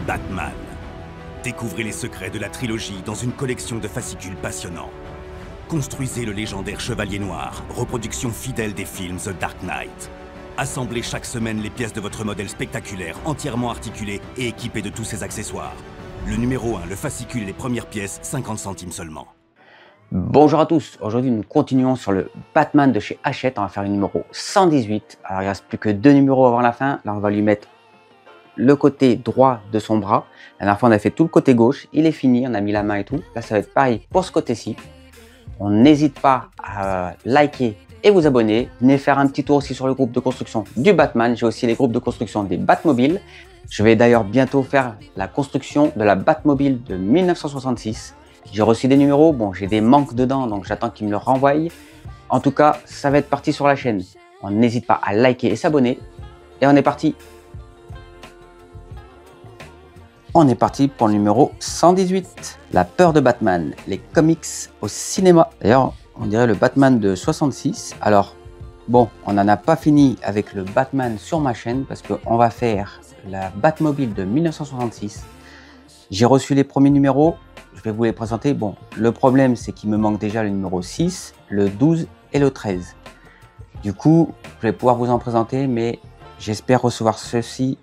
Batman. Découvrez les secrets de la trilogie dans une collection de fascicules passionnants. Construisez le légendaire Chevalier Noir, reproduction fidèle des films The Dark Knight. Assemblez chaque semaine les pièces de votre modèle spectaculaire, entièrement articulé et équipé de tous ses accessoires. Le numéro 1, le fascicule, les premières pièces, 50 centimes seulement. Bonjour à tous, aujourd'hui nous continuons sur le Batman de chez Hachette, on va faire le numéro 118. Alors il ne reste plus que 2 numéros avant la fin, là on va lui mettre le côté droit de son bras. La dernière fois on a fait tout le côté gauche, il est fini, on a mis la main et tout. Là ça va être pareil pour ce côté-ci. On n'hésite pas à liker et vous abonner. Venez faire un petit tour aussi sur le groupe de construction du Batman, j'ai aussi les groupes de construction des Batmobiles. Je vais d'ailleurs bientôt faire la construction de la Batmobile de 1966. J'ai reçu des numéros, bon j'ai des manques dedans donc j'attends qu'ils me le renvoient. En tout cas, ça va être parti sur la chaîne. On n'hésite pas à liker et s'abonner. Et on est parti. On est parti pour le numéro 118. La peur de Batman, les comics au cinéma. D'ailleurs, on dirait le Batman de 66. Alors, bon, on n'en a pas fini avec le Batman sur ma chaîne parce qu'on va faire la Batmobile de 1966. J'ai reçu les premiers numéros. Je vais vous les présenter. Bon, le problème, c'est qu'il me manque déjà le numéro 6, le 12 et le 13. Du coup, je vais pouvoir vous en présenter, mais j'espère recevoir ceci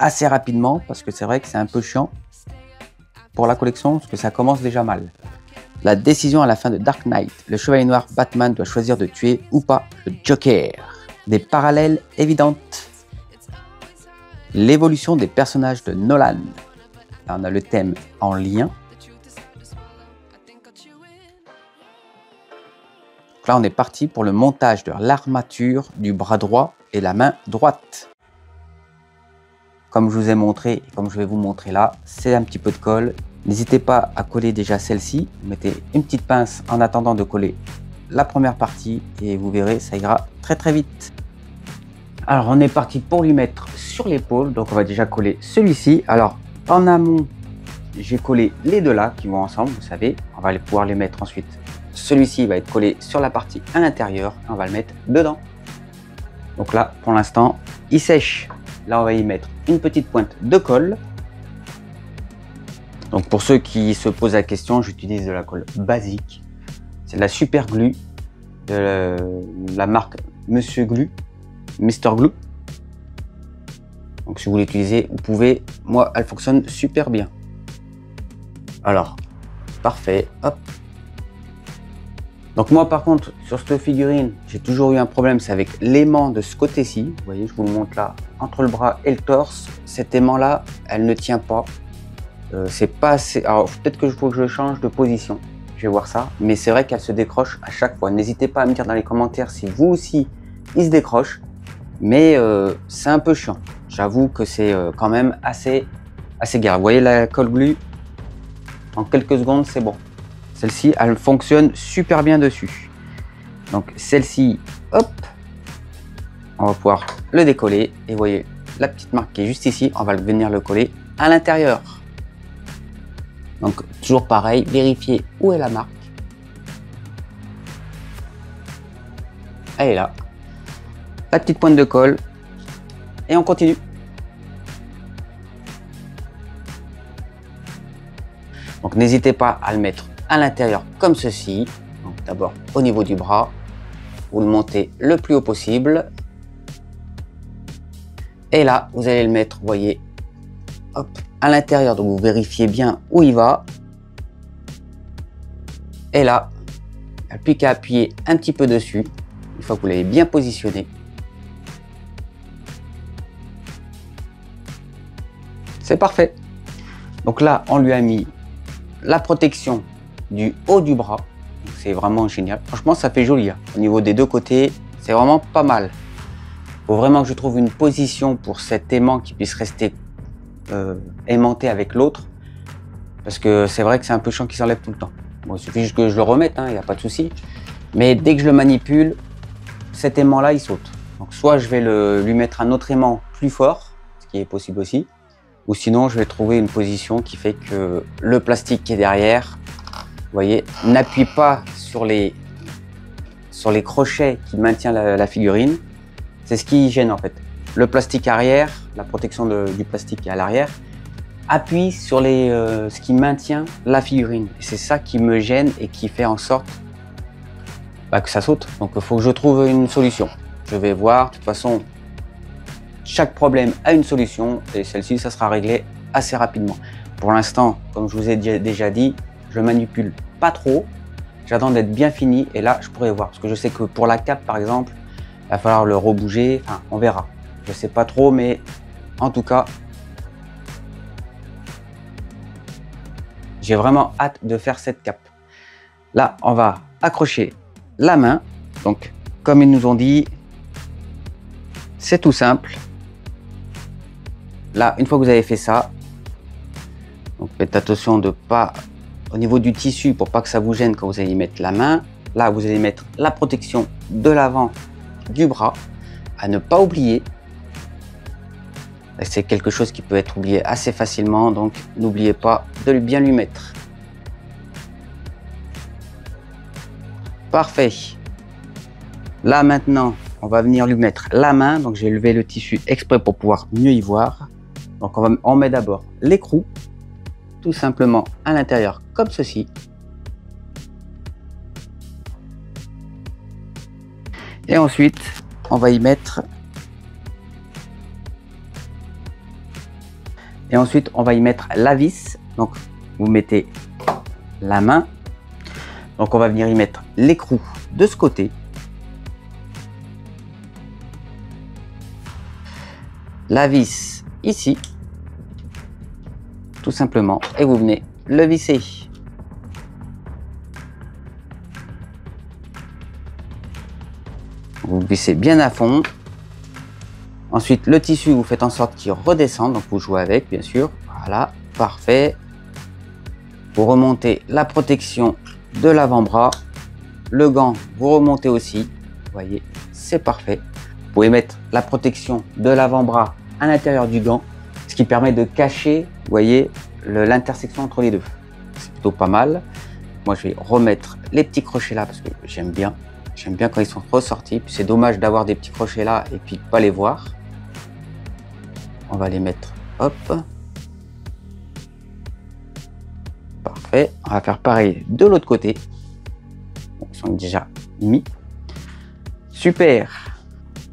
assez rapidement parce que c'est vrai que c'est un peu chiant pour la collection parce que ça commence déjà mal. La décision à la fin de Dark Knight. Le Chevalier Noir Batman doit choisir de tuer ou pas le Joker. Des parallèles évidentes. L'évolution des personnages de Nolan. Là, on a le thème en lien. Là, on est parti pour le montage de l'armature du bras droit et la main droite. Comme je vous ai montré et comme je vais vous montrer là, c'est un petit peu de colle. N'hésitez pas à coller déjà celle-ci. Vous mettez une petite pince en attendant de coller la première partie et vous verrez, ça ira très très vite. Alors, on est parti pour lui mettre sur l'épaule. Donc, on va déjà coller celui-ci. Alors, en amont, j'ai collé les deux là qui vont ensemble, vous savez. On va pouvoir les mettre ensuite. Celui-ci va être collé sur la partie à l'intérieur. On va le mettre dedans. Donc là, pour l'instant, il sèche. Là, on va y mettre une petite pointe de colle. Donc pour ceux qui se posent la question, j'utilise de la colle basique. C'est de la super glue de la marque Monsieur Glue, Mr Glue. Donc si vous l'utilisez, vous pouvez. Moi, elle fonctionne super bien. Alors, parfait. Hop. Donc moi par contre sur cette figurine j'ai toujours eu un problème, c'est avec l'aimant de ce côté-ci. Vous voyez, je vous le montre là, entre le bras et le torse, cet aimant là elle ne tient pas, c'est pas assez. Alors peut-être que je faut que je change de position, je vais voir ça, mais c'est vrai qu'elle se décroche à chaque fois. N'hésitez pas à me dire dans les commentaires si vous aussi il se décroche, mais c'est un peu chiant, j'avoue que c'est quand même assez galère. Vous voyez la colle glue, en quelques secondes c'est bon. Celle-ci, elle fonctionne super bien dessus. Donc celle-ci, hop, on va pouvoir le décoller. Et vous voyez la petite marque qui est juste ici, on va venir le coller à l'intérieur. Donc toujours pareil, vérifier où est la marque. Elle est là. La petite pointe de colle. Et on continue. Donc n'hésitez pas à le mettre à l'intérieur comme ceci. Donc d'abord au niveau du bras, vous le montez le plus haut possible et là vous allez le mettre, vous voyez, hop, à l'intérieur. Donc vous vérifiez bien où il va et là il n'y a plus qu'à appuyer un petit peu dessus une fois que vous l'avez bien positionné. C'est parfait. Donc là on lui a mis la protection du haut du bras, c'est vraiment génial. Franchement ça fait joli hein. Au niveau des deux côtés c'est vraiment pas mal. Faut vraiment que je trouve une position pour cet aimant qui puisse rester aimanté avec l'autre, parce que c'est vrai que c'est un peu chiant qu'il s'enlève tout le temps. Bon, il suffit juste que je le remette, il n'y a pas de souci, mais dès que je le manipule, cet aimant là il saute. Donc soit je vais lui mettre un autre aimant plus fort, ce qui est possible aussi, ou sinon je vais trouver une position qui fait que le plastique qui est derrière, vous voyez, n'appuie pas sur les crochets qui maintiennent la figurine. C'est ce qui gêne en fait. Le plastique arrière, la protection du plastique qui est à l'arrière, appuie sur ce qui maintient la figurine. C'est ça qui me gêne et qui fait en sorte que ça saute. Donc il faut que je trouve une solution. Je vais voir, de toute façon, chaque problème a une solution et celle-ci, ça sera réglé assez rapidement. Pour l'instant, comme je vous ai déjà dit, je manipule pas trop. J'attends d'être bien fini et là, je pourrais voir. Parce que je sais que pour la cape, par exemple, il va falloir le rebouger. Enfin, on verra. Je sais pas trop, mais en tout cas, j'ai vraiment hâte de faire cette cape. Là, on va accrocher la main. Donc, comme ils nous ont dit, c'est tout simple. Là, une fois que vous avez fait ça, donc faites attention de pas, au niveau du tissu, pour pas que ça vous gêne quand vous allez y mettre la main. Là, vous allez mettre la protection de l'avant du bras, à ne pas oublier. C'est quelque chose qui peut être oublié assez facilement, donc n'oubliez pas de bien lui mettre. Parfait. Là maintenant, on va venir lui mettre la main. Donc j'ai levé le tissu exprès pour pouvoir mieux y voir. Donc on met d'abord l'écrou, tout simplement à l'intérieur comme ceci. Et ensuite, on va y mettre. Et ensuite, on va y mettre la vis. Donc, vous mettez la main. Donc, on va venir y mettre l'écrou de ce côté. La vis ici. Tout simplement. Et vous venez le visser. Vous vissez bien à fond. Ensuite, le tissu, vous faites en sorte qu'il redescende. Donc, vous jouez avec, bien sûr. Voilà, parfait. Vous remontez la protection de l'avant-bras. Le gant, vous remontez aussi. Vous voyez, c'est parfait. Vous pouvez mettre la protection de l'avant-bras à l'intérieur du gant, ce qui permet de cacher, vous voyez, l'intersection entre les deux. C'est plutôt pas mal. Moi, je vais remettre les petits crochets là parce que j'aime bien. J'aime bien quand ils sont ressortis. C'est dommage d'avoir des petits crochets là et puis de pas les voir. On va les mettre, hop. Parfait. On va faire pareil de l'autre côté. Bon, ils sont déjà mis. Super.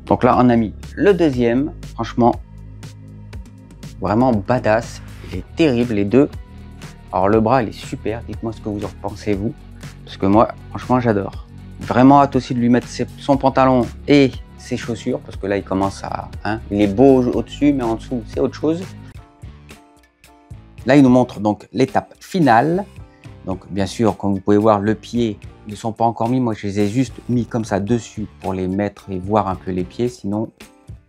Donc là, on a mis le deuxième. Franchement, vraiment badass. Il est terrible, les deux. Alors le bras, il est super. Dites-moi ce que vous en pensez, vous. Parce que moi, franchement, j'adore. Vraiment hâte aussi de lui mettre son pantalon et ses chaussures. Parce que là, il commence à... il est beau au-dessus, mais en dessous, c'est autre chose. Là, il nous montre donc l'étape finale. Donc, bien sûr, comme vous pouvez voir, le pied ne sont pas encore mis. Moi, je les ai juste mis comme ça dessus pour les mettre et voir un peu les pieds. Sinon,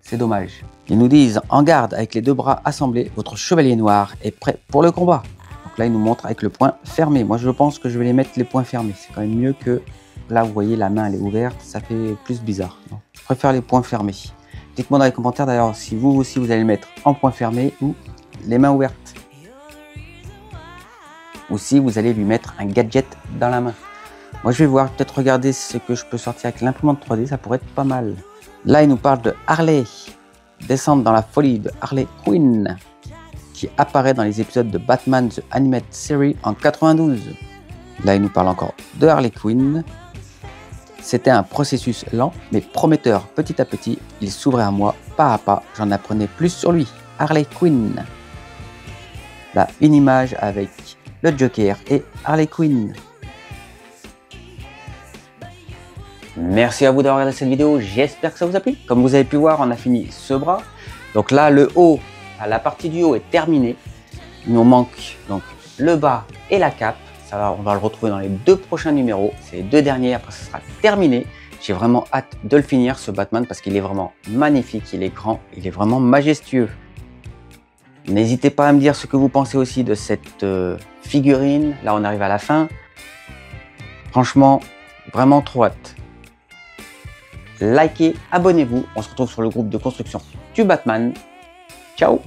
c'est dommage. Ils nous disent, en garde avec les deux bras assemblés, votre chevalier noir est prêt pour le combat. Donc là, il nous montre avec le poing fermé. Moi, je pense que je vais les mettre les poings fermés. C'est quand même mieux que... Là, vous voyez, la main, elle est ouverte. Ça fait plus bizarre. Non, je préfère les poings fermés. Dites-moi dans les commentaires, d'ailleurs, si vous aussi, vous allez le mettre en poing fermé ou les mains ouvertes. Ou si vous allez lui mettre un gadget dans la main. Moi, je vais voir, peut-être regarder ce que je peux sortir avec l'imprimante 3D. Ça pourrait être pas mal. Là, il nous parle de Harley. Descendre dans la folie de Harley Quinn, qui apparaît dans les épisodes de Batman The Animated Series en 92. Là, il nous parle encore de Harley Quinn. C'était un processus lent, mais prometteur. Petit à petit, il s'ouvrait à moi, pas à pas. J'en apprenais plus sur lui. Harley Quinn. Là, une image avec le Joker et Harley Quinn. Merci à vous d'avoir regardé cette vidéo. J'espère que ça vous a plu. Comme vous avez pu voir, on a fini ce bras. Donc là, le haut, la partie du haut est terminée. Il nous manque donc le bas et la cape. On va le retrouver dans les deux prochains numéros. C'est les deux derniers, après ça sera terminé. J'ai vraiment hâte de le finir, ce Batman, parce qu'il est vraiment magnifique, il est grand, il est vraiment majestueux. N'hésitez pas à me dire ce que vous pensez aussi de cette figurine. Là, on arrive à la fin. Franchement, vraiment trop hâte. Likez, abonnez-vous. On se retrouve sur le groupe de construction du Batman. Ciao!